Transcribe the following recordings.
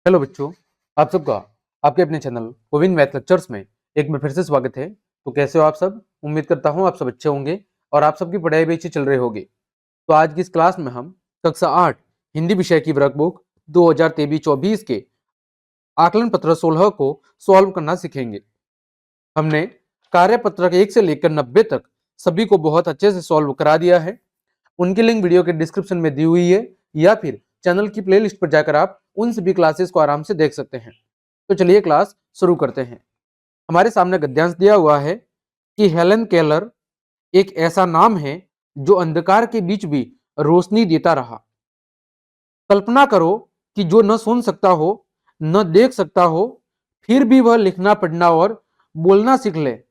Hello बच्चों, आप सबका आपके अपने चैनल गोविंद मैथ लेक्चर्स में एक बार फिर से स्वागत है। तो कैसे हो आप सब? उम्मीद करता हूं आप सब अच्छे होंगे और आप सबकी पढ़ाई भी अच्छी चल रही होगी। तो आज की इस क्लास में हम कक्षा 8 हिंदी विषय की वर्कबुक 2023-24 के आकलन पत्र 16 को सॉल्व करना सीखेंगे। हमने कार्यपत्रक 1 से लेकर 90 तक सभी को बहुत अच्छे से सॉल्व करा दिया है। उनकी लिंक वीडियो के डिस्क्रिप्शन में दी हुई है या फिर चैनल की प्लेलिस्ट पर जाकर आप उन सभी क्लासेस को आराम से देख सकते हैं। तो चलिए क्लास शुरू करते हैं। हमारे सामने गद्यांश दिया हुआ है कि हेलन केलर एक ऐसा नाम है जो अंधकार के बीच भी रोशनी देता रहा। कल्पना करो कि जो न सुन सकता हो न देख सकता हो, फिर भी वह लिखना पढ़ना और बोलना सीख ले,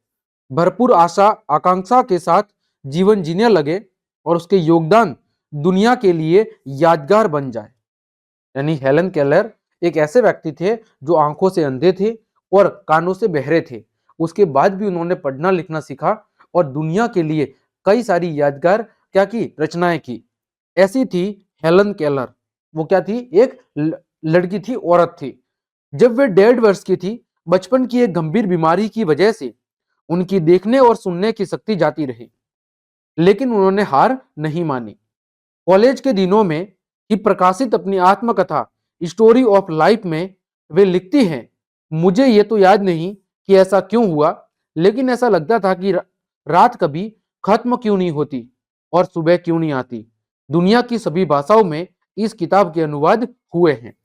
भरपूर आशा आकांक्षा के साथ जीवन जीने लगे और उसके योगदान दुनिया के लिए यादगार बन जाए। यानी हेलन केलर एक ऐसे व्यक्ति थे जो आंखों से अंधे थे और कानों से बहरे थे। उसके बाद भी उन्होंने पढ़ना लिखना सीखा और दुनिया के लिए कई सारी यादगार क्या की रचनाएं की। ऐसी थी हेलन केलर। वो क्या थी? एक लड़की थी, औरत थी। जब वे 1.5 वर्ष की थी, बचपन की एक गंभीर बीमारी की वजह से उनकी देखने और सुनने की शक्ति जाती रही, लेकिन उन्होंने हार नहीं मानी। कॉलेज के दिनों में ही प्रकाशित अपनी आत्मकथा स्टोरी ऑफ लाइफ में वे लिखती हैं, मुझे ये तो याद नहीं कि ऐसा क्यों हुआ, लेकिन ऐसा लगता था कि रात कभी खत्म क्यों नहीं होती और सुबह क्यों नहीं आती। दुनिया की सभी भाषाओं में इस किताब के अनुवाद हुए हैं।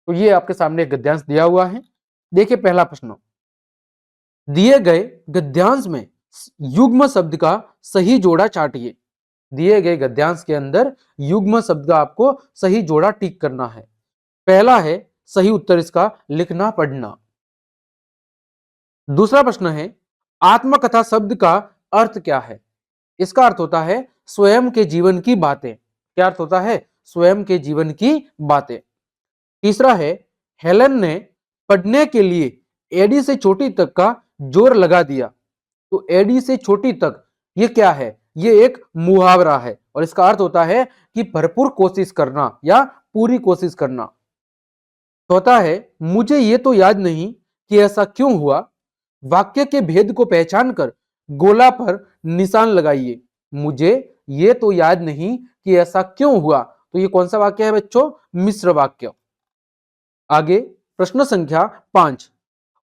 तो ये आपके सामने एक गद्यांश दिया हुआ है। देखिए पहला प्रश्न, दिए गए गद्यांश में युग्म शब्द का सही जोड़ा चाटिए। दिए गए गद्यांश के अंदर युग्म शब्द का आपको सही जोड़ा टिक करना है। पहला है सही उत्तर इसका लिखना पढ़ना। दूसरा प्रश्न है आत्मकथा शब्द का अर्थ क्या है? इसका अर्थ होता है स्वयं के जीवन की बातें। क्या अर्थ होता है? स्वयं के जीवन की बातें। तीसरा है हेलन ने पढ़ने के लिए एडी से छोटी तक का जोर लगा दिया। तो एडी से छोटी तक ये क्या है? ये एक मुहावरा है और इसका अर्थ होता है कि भरपूर कोशिश करना या पूरी कोशिश करना। चौथा है मुझे ये तो याद नहीं कि ऐसा क्यों हुआ। वाक्य के भेद को पहचान कर गोला पर निशान लगाइए। मुझे ये तो याद नहीं कि ऐसा क्यों हुआ। तो ये कौन सा वाक्य है बच्चों? मिश्र वाक्य। आगे प्रश्न संख्या 5,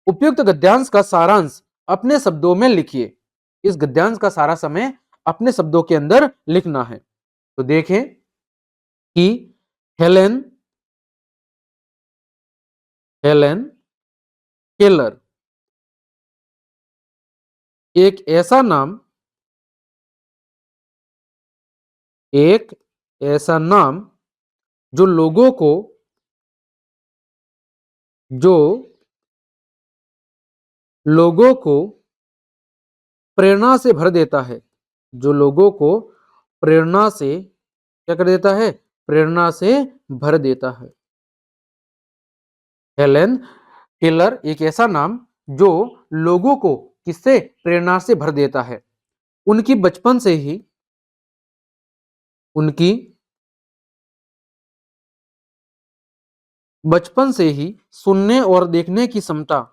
उपयुक्त गद्यांश का सारांश अपने शब्दों में लिखिए। इस गद्यांश का सारा समय अपने शब्दों के अंदर लिखना है। तो देखें कि हेलेन हेलेन केलर एक ऐसा नाम एक ऐसा नाम जो जो लोगों को प्रेरणा से भर देता है। जो लोगों को प्रेरणा से क्या कर देता है? प्रेरणा से भर देता है। हेलेन केलर एक ऐसा नाम जो लोगों को किससे? प्रेरणा से भर देता है। उनकी उनकी बचपन से ही सुनने और देखने की क्षमता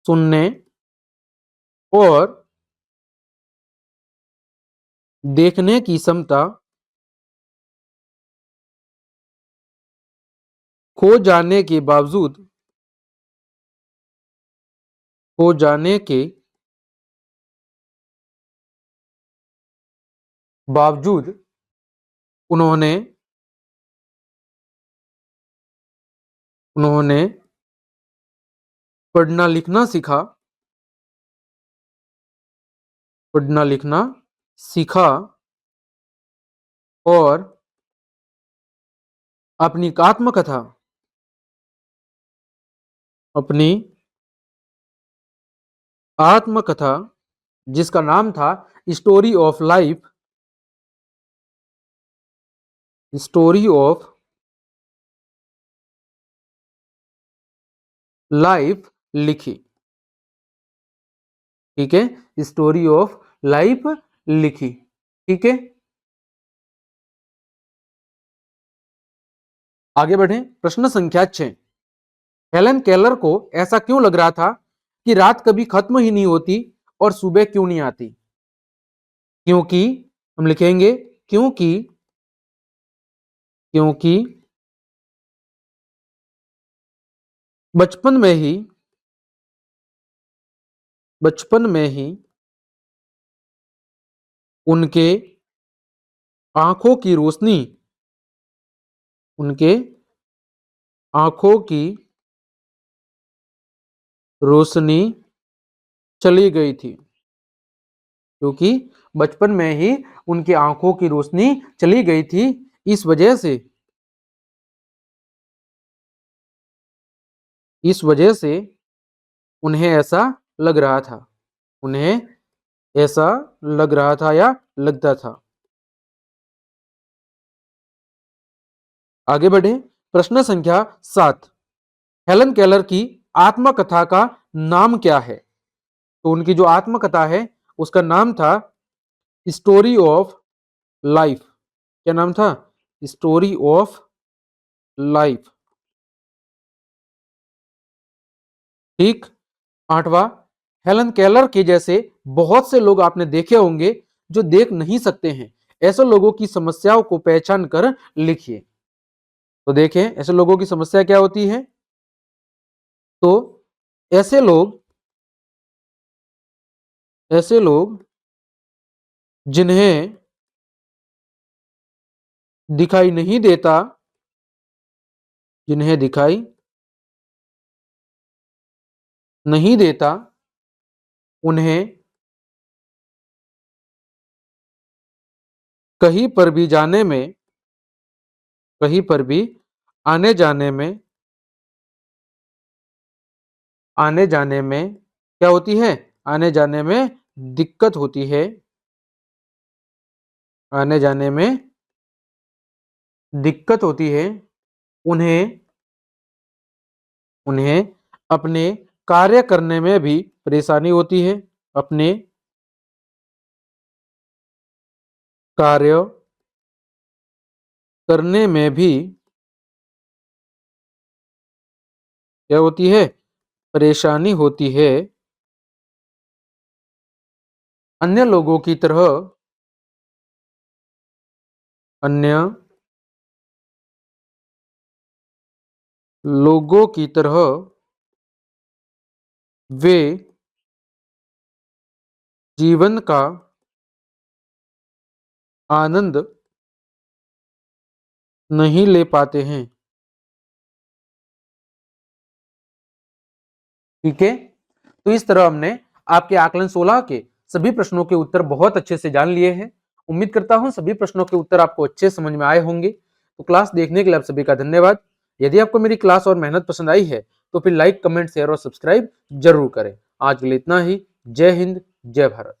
सुनने और देखने की क्षमता खो जाने के बावजूद खो जाने के बावजूद उन्होंने उन्होंने पढ़ना लिखना सीखा पढ़ना लिखना सीखा और अपनी आत्मकथा अपनी आत्मकथा जिसका नाम था स्टोरी ऑफ लाइफ लिखी। ठीक है, स्टोरी ऑफ लाइफ लिखी। ठीक है, आगे बढ़ें, प्रश्न संख्या 6। हेलन केलर को ऐसा क्यों लग रहा था कि रात कभी खत्म ही नहीं होती और सुबह क्यों नहीं आती? क्योंकि हम लिखेंगे क्योंकि क्योंकि बचपन में ही उनके आंखों की रोशनी उनके आंखों की रोशनी चली गई थी। क्योंकि बचपन में ही उनकी आंखों की रोशनी चली गई थी, इस वजह से उन्हें ऐसा लग रहा था। उन्हें ऐसा लग रहा था या लगता था। आगे बढ़े, प्रश्न संख्या 7। हेलन केलर की आत्मकथा का नाम क्या है? तो उनकी जो आत्मकथा है उसका नाम था स्टोरी ऑफ लाइफ। क्या नाम था? Story of life. ठीक। 8वां, हेलन केलर के जैसे बहुत से लोग आपने देखे होंगे जो देख नहीं सकते हैं। ऐसे लोगों की समस्याओं को पहचान कर लिखिए। तो देखें ऐसे लोगों की समस्या क्या होती है। तो ऐसे लोग जिन्हें दिखाई नहीं देता जिन्हें दिखाई नहीं देता उन्हें कहीं पर भी जाने में कहीं पर भी आने जाने में आने जाने में क्या होती है? आने जाने में दिक्कत होती है। आने जाने में दिक्कत होती है। उन्हें उन्हें अपने कार्य करने में भी परेशानी होती है। अपने कार्य करने में भी क्या होती है? परेशानी होती है। अन्य लोगों की तरह अन्य लोगों की तरह वे जीवन का आनंद नहीं ले पाते हैं। ठीक है। तो इस तरह हमने आपके आकलन 16 के सभी प्रश्नों के उत्तर बहुत अच्छे से जान लिए हैं। उम्मीद करता हूं सभी प्रश्नों के उत्तर आपको अच्छे समझ में आए होंगे। तो क्लास देखने के लिए आप सभी का धन्यवाद। यदि आपको मेरी क्लास और मेहनत पसंद आई है तो फिर लाइक, कमेंट, शेयर और सब्सक्राइब जरूर करें। आज के लिए इतना ही। जय हिंद, जय भारत।